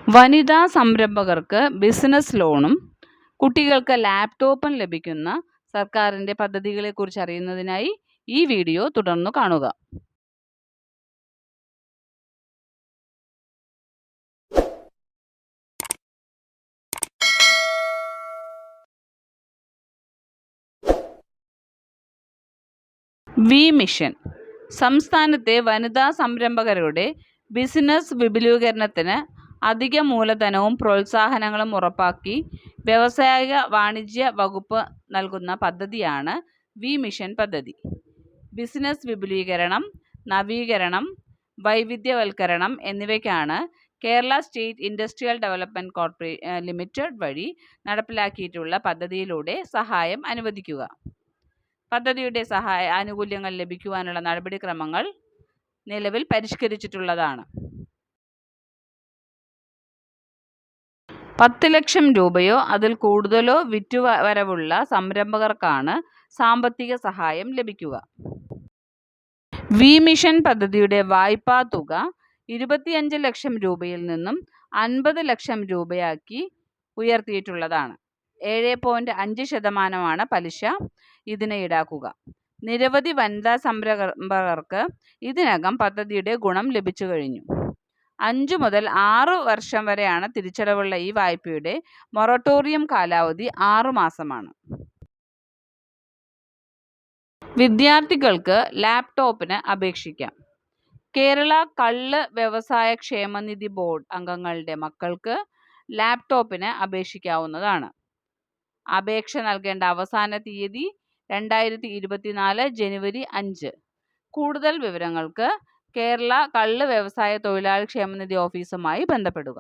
വനിതാ സംരംഭകർക്ക് ബിസിനസ് ലോണും കുട്ടികൾക്ക് ലാപ്ടോപ്പും ലഭിക്കുന്ന സർക്കാരിൻ്റെ പദ്ധതികളെക്കുറിച്ച് അറിയുന്നതിനായി ഈ വീഡിയോ തുടർന്നു കാണുക. വി മിഷൻ സംസ്ഥാനത്തെ വനിതാ സംരംഭകരുടെ ബിസിനസ് വിപുലീകരണത്തിന് അധിക മൂലധനവും പ്രോത്സാഹനങ്ങളും ഉറപ്പാക്കി വ്യവസായ വാണിജ്യ വകുപ്പ് നൽകുന്ന പദ്ധതിയാണ് വി മിഷൻ പദ്ധതി. ബിസിനസ് വിപുലീകരണം, നവീകരണം, വൈവിധ്യവൽക്കരണം എന്നിവയ്ക്കാണ് Kerala state industrial development limited വഴി നടപ്പിലാക്കിയിട്ടുള്ള പദ്ധതിയിലൂടെ സഹായം അനുവദിക്കുക. പദ്ധതിയുടെ ആനുകൂല്യങ്ങൾ ലഭിക്കുവാനുള്ള നടപടിക്രമങ്ങൾ നിലവിൽ പരിഷ്കരിച്ചിട്ടുള്ളതാണ്. 10 ലക്ഷം രൂപയോ അതിൽ കൂടുതലോ വിറ്റുവരവുള്ള സംരംഭകർക്കാണ് സാമ്പത്തിക സഹായം ലഭിക്കുക. വി മിഷൻ പദ്ധതിയുടെ വായ്പാ തുക 25 ലക്ഷം രൂപയിൽ നിന്നും 50 ലക്ഷം രൂപയാക്കി ഉയർത്തിയിട്ടുള്ളതാണ്. 7.5% പലിശ ഇതിന് ഈടാക്കുക. നിരവധി വനിതാ സംരംഭകർക്ക് ഇതിനകം പദ്ധതിയുടെ ഗുണം ലഭിച്ചു കഴിഞ്ഞു. 5 മുതൽ 6 വർഷം വരെയാണ് തിരിച്ചടവുള്ള ഈ വായ്പയുടെ മൊറട്ടോറിയം കാലാവധി 6 മാസമാണ്. വിദ്യാർത്ഥികൾക്ക് ലാപ്ടോപ്പിന് അപേക്ഷിക്കാം. കേരള കള്ള് വ്യവസായ ക്ഷേമനിധി ബോർഡ് അംഗങ്ങളുടെ മക്കൾക്ക് ലാപ്ടോപ്പിന് അപേക്ഷിക്കാവുന്നതാണ്. അപേക്ഷ നൽകേണ്ട അവസാന തീയതി 2024 ജനുവരി 5. കൂടുതൽ വിവരങ്ങൾക്ക് കേരള കള്ള് വ്യവസായ തൊഴിലാളി ക്ഷേമനിധി ഓഫീസുമായി ബന്ധപ്പെടുക.